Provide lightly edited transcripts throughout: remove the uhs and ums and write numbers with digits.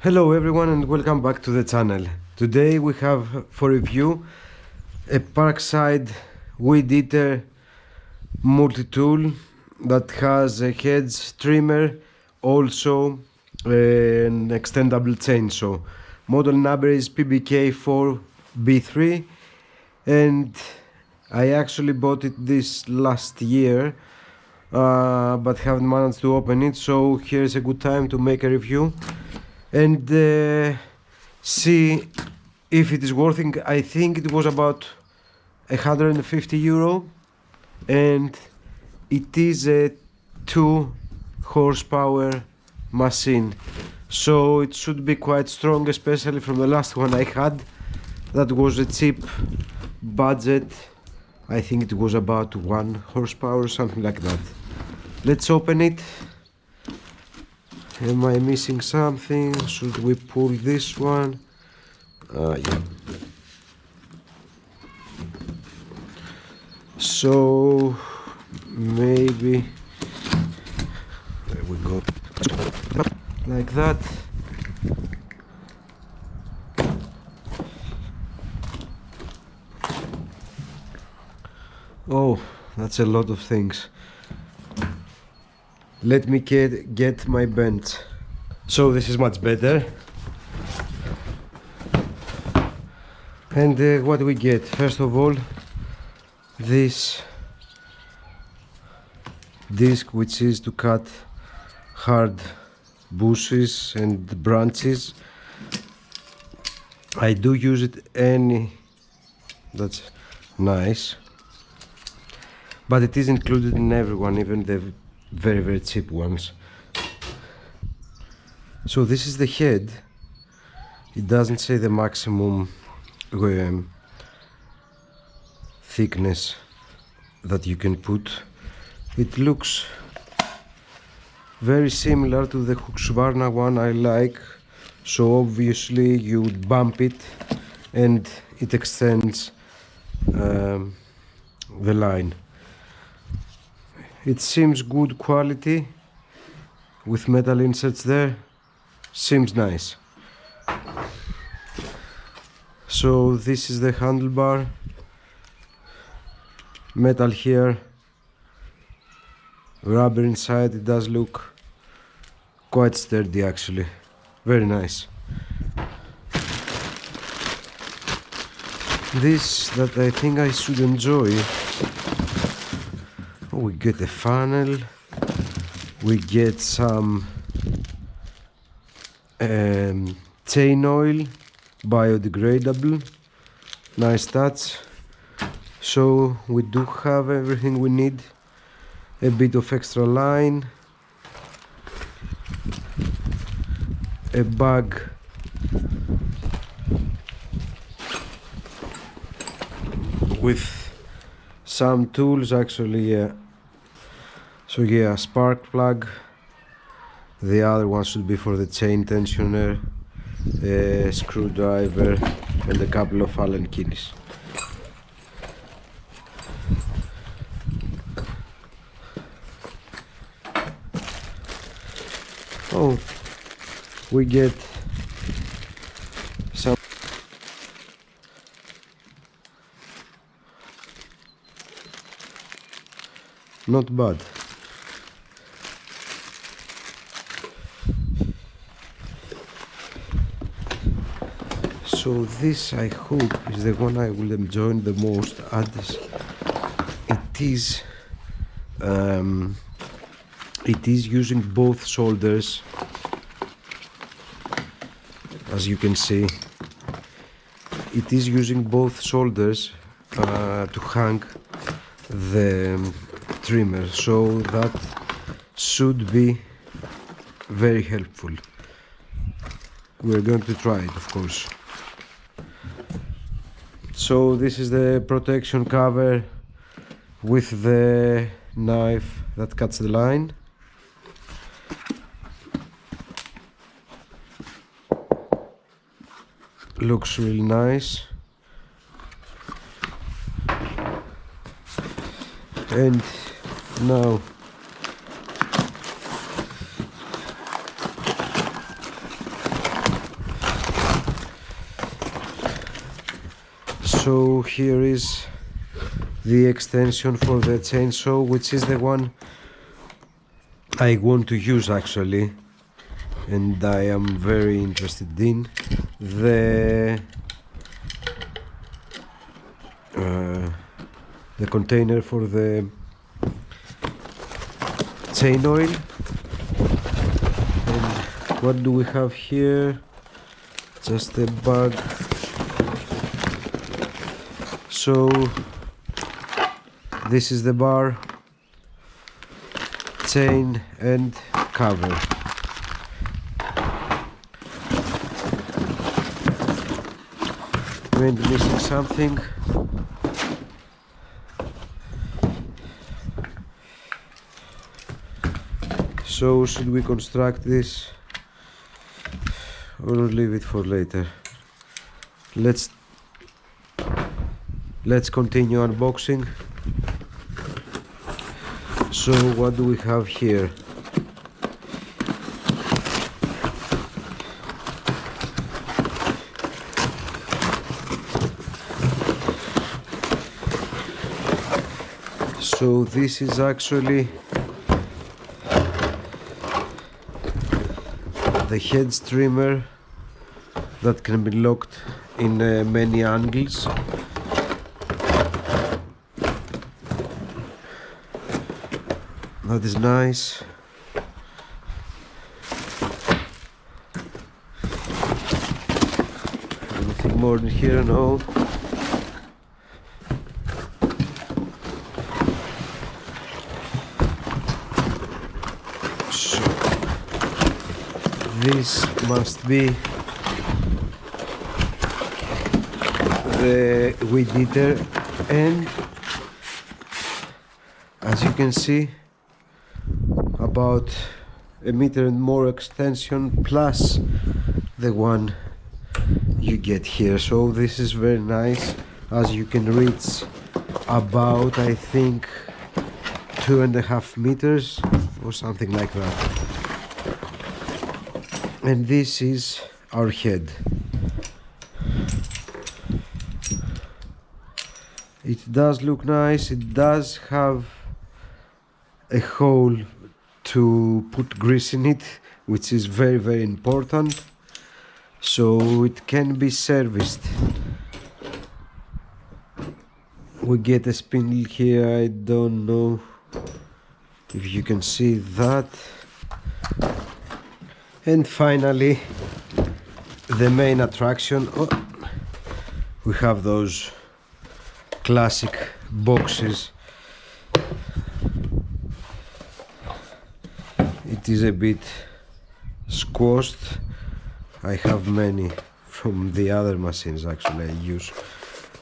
Hello everyone and welcome back to the channel. Today we have for review a Parkside weed eater multi-tool that has a hedge trimmer, also an extendable chainsaw. Model number is PBK 4B3 and I actually bought it this last year but haven't managed to open it, so here's a good time to make a review and see if it is worth it. I think it was about €150 and it is a 2 horsepower machine, so it should be quite strong, especially from the last one I had. That was a cheap budget. I think it was about 1 horsepower, something like that. Let's open it. Am I missing something? Should we pull this one? Yeah. So maybe there we go, like that. Oh, that's a lot of things. Let me get my bench. So this is much better. And what do we get? First of all, this disc, which is to cut hard bushes and branches. I do use it that's nice, but it is included in everyone, even the very cheap ones. So this is the head. It doesn't say the maximum thickness that you can put. It looks very similar to the Husqvarna one I like, so obviously you would bump it and it extends the line. It seems good quality with metal inserts there. Seems nice. So this is the handlebar. Metal here, rubber inside. It does look quite sturdy actually. Very nice. This that I think I should enjoy. We get a funnel, we get some chain oil, biodegradable, nice touch. So we do have everything we need. A bit of extra line, a bag with some tools actually, yeah. So yeah, spark plug. The other one should be for the chain tensioner, a screwdriver and a couple of Allen keys. Oh, we get some not bad. So this, I hope, is the one I will enjoy the most, as it is using both shoulders, as you can see. It is using both shoulders to hang the trimmer, so that should be very helpful. We're going to try it, of course. So this is the protection cover with the knife that cuts the line. Looks really nice. And now So here is the extension for the chainsaw, which is the one I want to use actually, and I am very interested in the container for the chain oil. And what do we have here? Just a bag. So this is the bar, chain and cover. Am I missing something? So should we construct this or leave it for later? Let's continue unboxing. So what do we have here? So this is actually the Hedge trimmer that can be locked in many angles. That is nice. Anything more in here? No. So this must be the weed eater, and as you can see, about a meter and more extension plus the one you get here. So this is very nice, as you can reach about, I think, 2.5 meters or something like that. And this is our head. It does look nice. It does have a hole to put grease in it, which is very, very important, so it can be serviced. We get a spindle here. I don't know if you can see that. And finally, the main attraction. Oh, we have those classic boxes. It is a bit squashed. I have many from the other machines actually I use,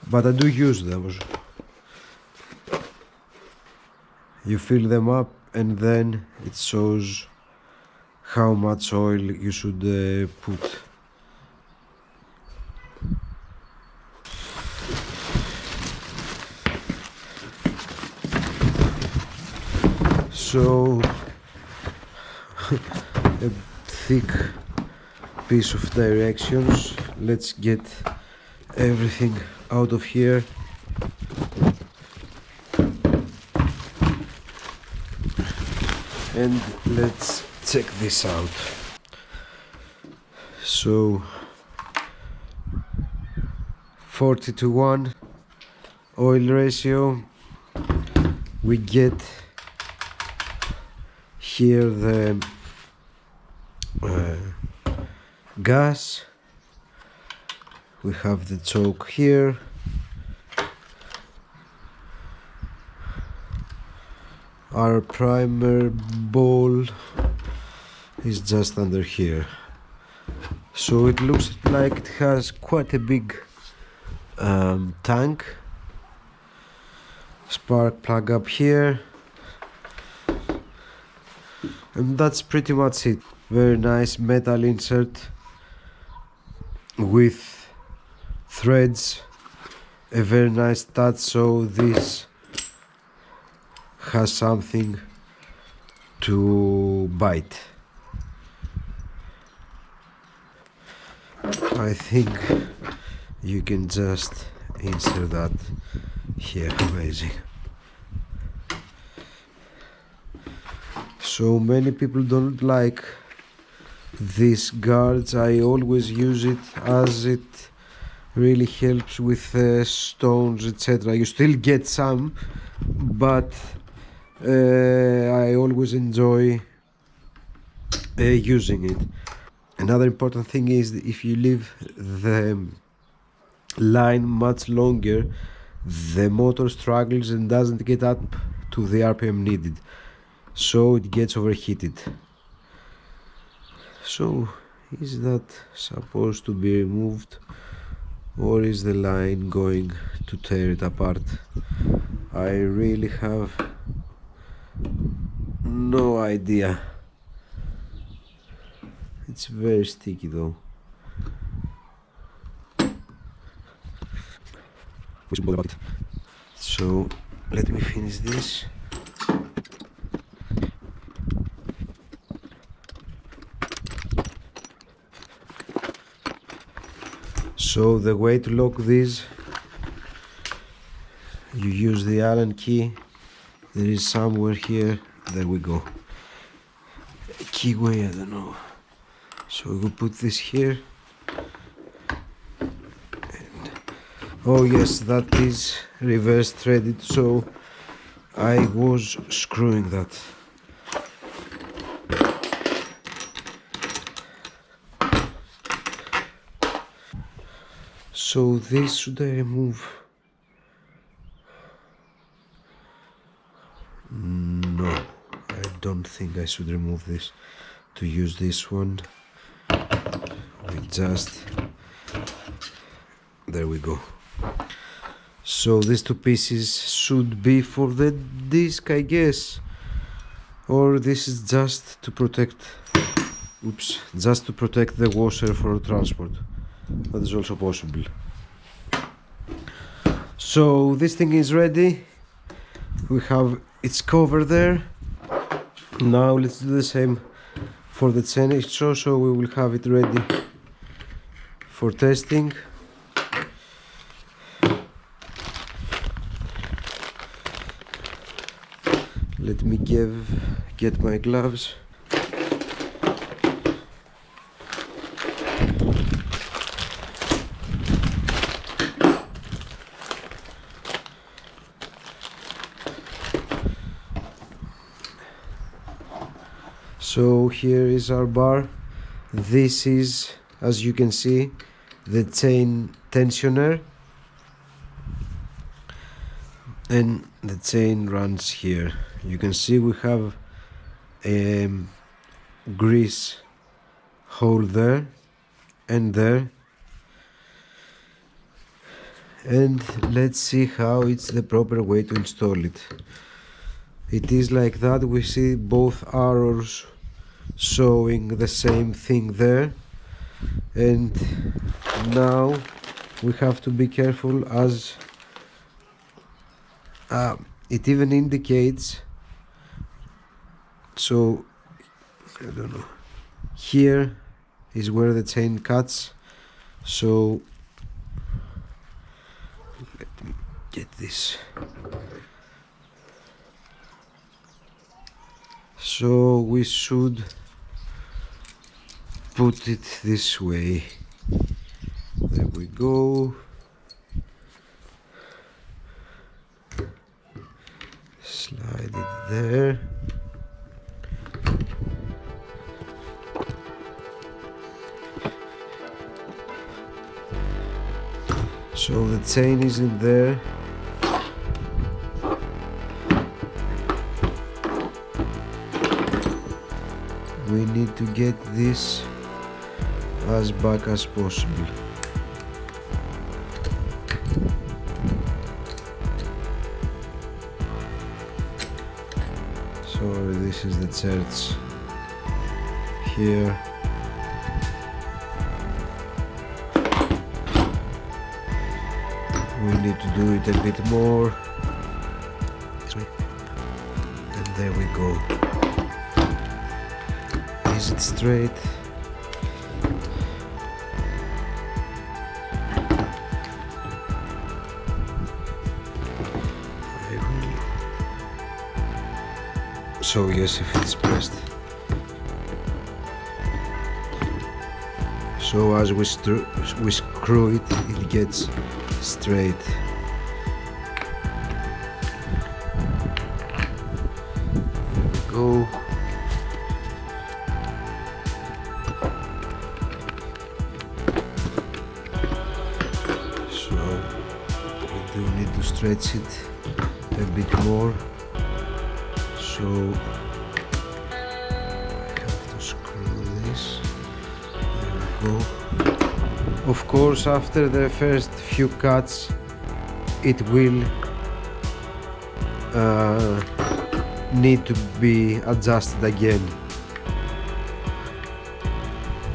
but I do use those. You fill them up and then it shows how much oil you should put. So a thick piece of directions. Let's get everything out of here. And let's check this out. So 40:1 oil ratio. We get here the gas. We have the choke here. Our primer bowl is just under here. So it looks like it has quite a big tank. Spark plug up here. And that's pretty much it. Very nice metal insert with threads, a very nice touch, so this has something to bite. I think you can just insert that here. Amazing. So many people don't like these guards. I always use it as it really helps with stones, etc. You still get some, but I always enjoy using it. Another important thing is that if you leave the line much longer, the motor struggles and doesn't get up to the RPM needed, so it gets overheated. So is that supposed to be removed, or is the line going to tear it apart? I really have no idea. It's very sticky though. We should bother about it. So let me finish this. So the way to lock these, you use the Allen key. There is somewhere here. There we go. Keyway, I don't know. So we will put this here. And, oh yes, that is reverse threaded, so I was screwing that. So this should I remove? No, I don't think I should remove this. To use this one, we just, there we go. So these two pieces should be for the disc, I guess, or this is just to protect, oops, just to protect the washer for transport. That is also possible. So this thing is ready. We have its cover there. Now let's do the same for the chain exhaust, so we will have it ready for testing. Let me get my gloves. So here is our bar. This is, as you can see, the chain tensioner, and the chain runs here. You can see we have a grease hole there and there, and let's see how it's the proper way to install it. It is like that. We see both arrows showing the same thing there, and now we have to be careful as it even indicates, so I don't know, here is where the chain cuts. So let me get this. So we should put it this way. There we go. Slide it there. So the chain is in there. We need to get this as back as possible. Sorry, this is the church here. We need to do it a bit more. This way. And there we go. Is it straight? show yes if it's pressed. So as we screw it, it gets straight. Go. So we do need to stretch it a bit more. So I have to screw this. There we go. Of course, after the first few cuts, it will need to be adjusted again.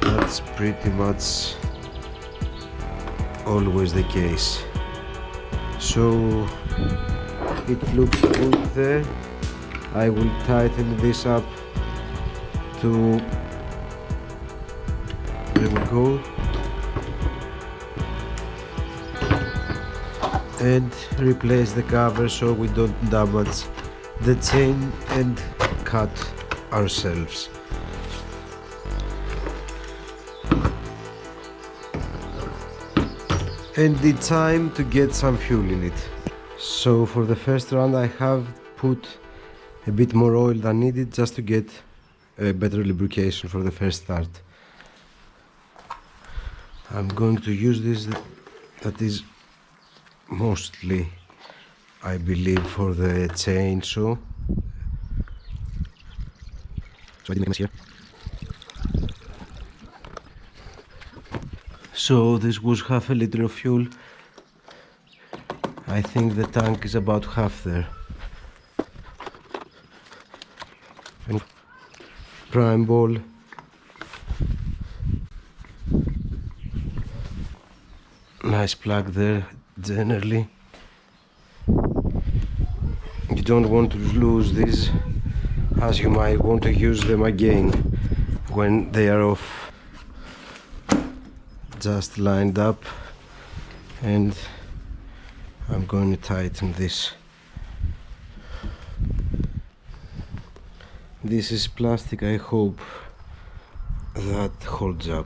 That's pretty much always the case. So it looks good there. I will tighten this up to, there we go, and replace the cover so we don't damage the chain and cut ourselves. And it's time to get some fuel in it. So for the first round I have put a bit more oil than needed just to get a better lubrication for the first start. I'm going to use this, that is mostly, I believe, for the chainsaw. So I didn't make a mess here. So this was half a liter of fuel. I think the tank is about half there. Prime ball. Nice plug there, generally. You don't want to lose these, as you might want to use them again when they are off. Just lined up, and I'm going to tighten this. This is plastic, I hope that holds up.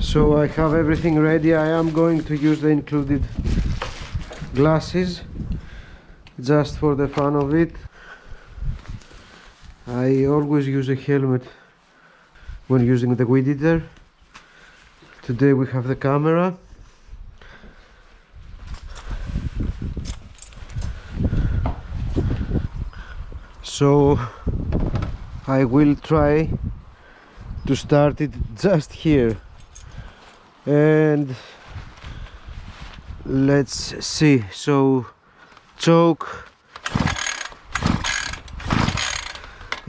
So I have everything ready. I am going to use the included glasses just for the fun of it. I always use a helmet when using the weed eater. Today we have the camera. So I will try to start it just here, and let's see. So choke,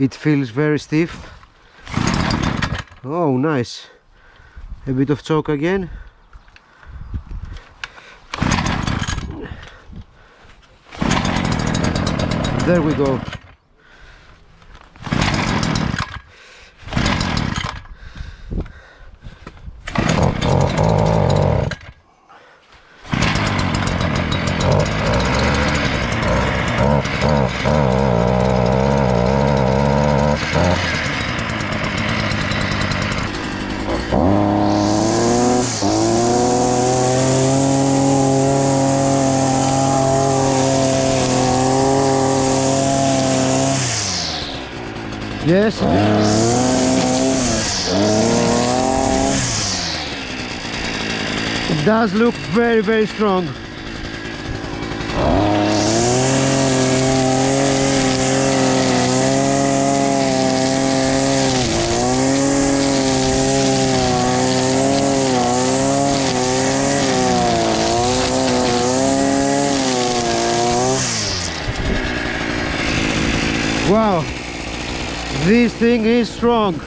it feels very stiff. Oh, nice. A bit of choke again. There we go. Yes. It does look very, very strong. Wow. This thing is strong.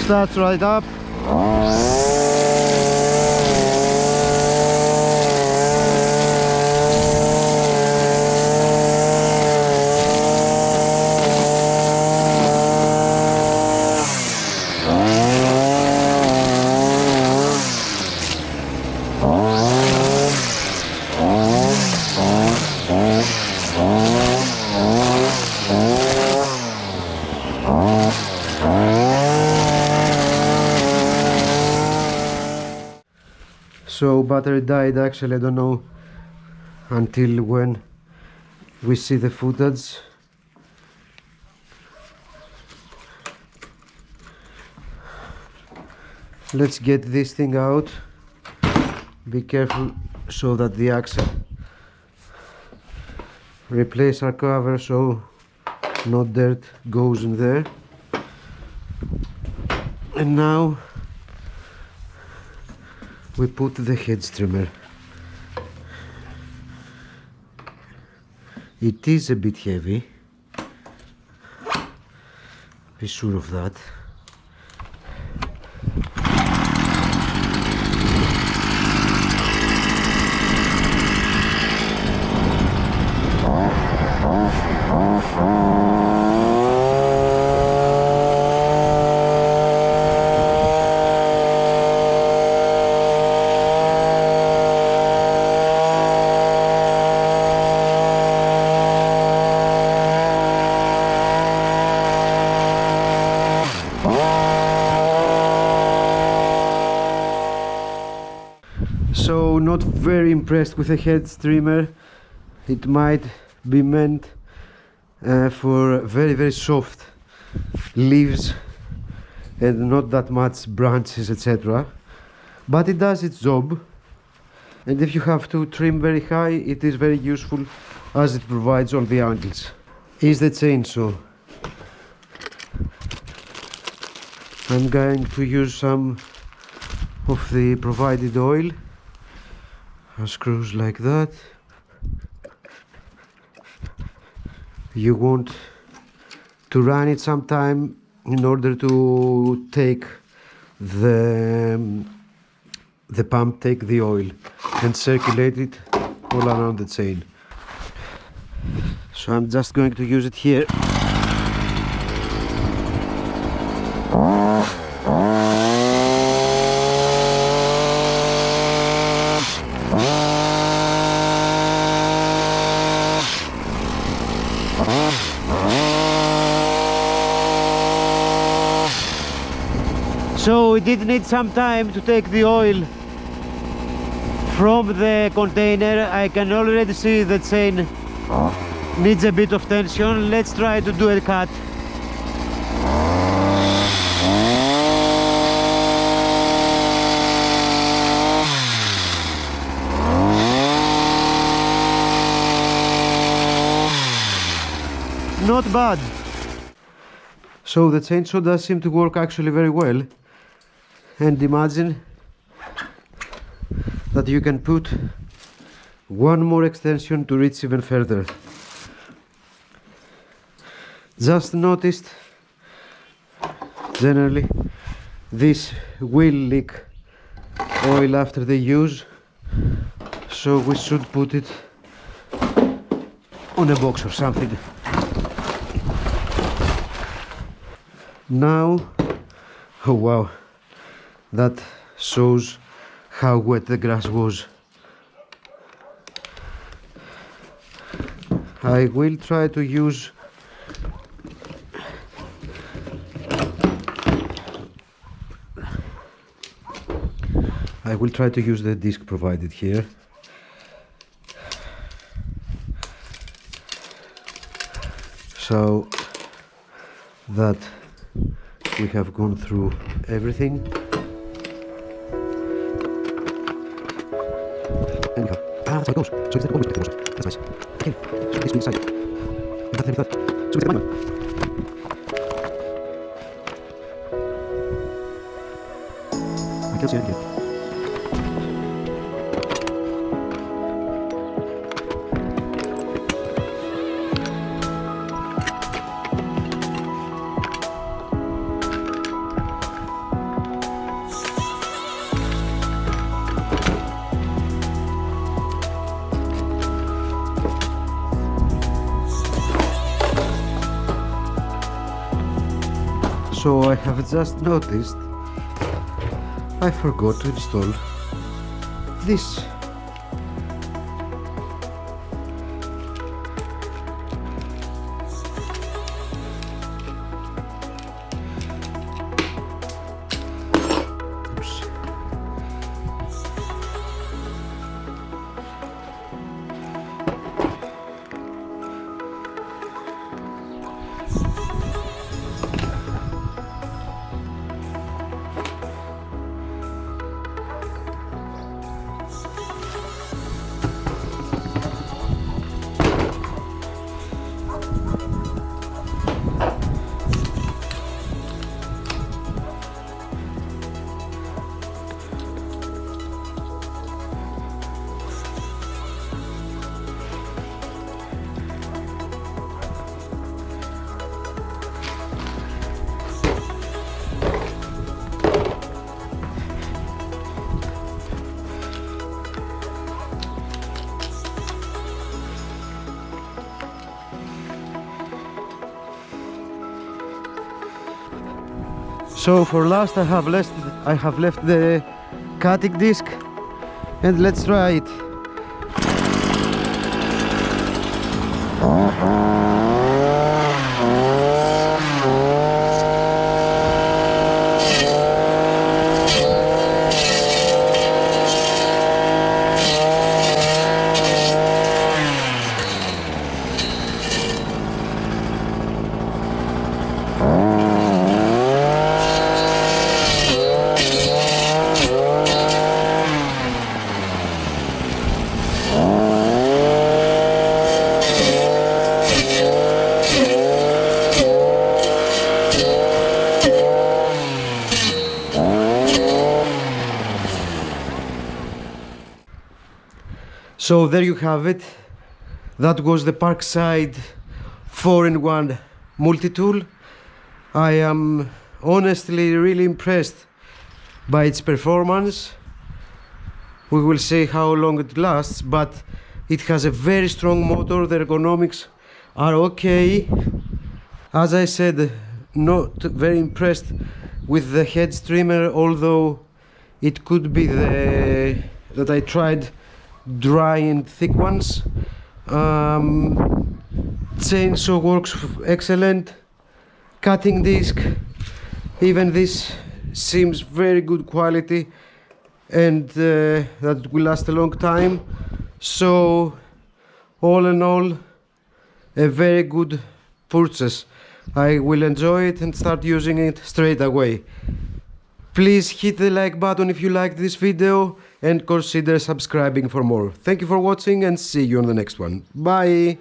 Starts right up. So battery died, actually I don't know until when we see the footage. Let's get this thing out. Be careful so that the axle, replace our cover so no dirt goes in there. And now we put the head trimmer. It is a bit heavy, be sure of that. So not very impressed with the head trimmer. It might be meant for very soft leaves and not that much branches, etc. But it does its job, and if you have to trim very high, it is very useful as it provides all the angles. Is the chainsaw. I'm going to use some of the provided oil. Screws like that. You want to run it sometime in order to take the pump, take the oil and circulate it all around the chain. So I'm just going to use it here. So it did need some time to take the oil from the container. I can already see the chain needs a bit of tension. Let's try to do a cut. Not bad. So the chainsaw does seem to work actually very well. And imagine that you can put one more extension to reach even further. Just noticed generally this will leak oil after the use, so we should put it on a box or something. Now, oh wow, that shows how wet the grass was. I will try to use the disc provided here. So that we have gone through everything. And we have, that's how it goes. So it's always the motion. That's nice. Okay, so this inside. And that. So it's the manual. I can't see it yet. So I have just noticed I forgot to install this. Oops. So for last I have left the cutting disc, and let's try it. So there you have it. That was the Parkside 4-in-1 multi-tool. I am honestly really impressed by its performance. We will see how long it lasts, but it has a very strong motor. The ergonomics are okay. As I said, not very impressed with the Hedge trimmer, although it could be that I tried dry and thick ones. Chainsaw works excellent. Cutting disc, even this seems very good quality, and that will last a long time. So all in all, a very good purchase. I will enjoy it and start using it straight away. Please hit the like button if you liked this video, and consider subscribing for more. Thank you for watching, and see you on the next one. Bye!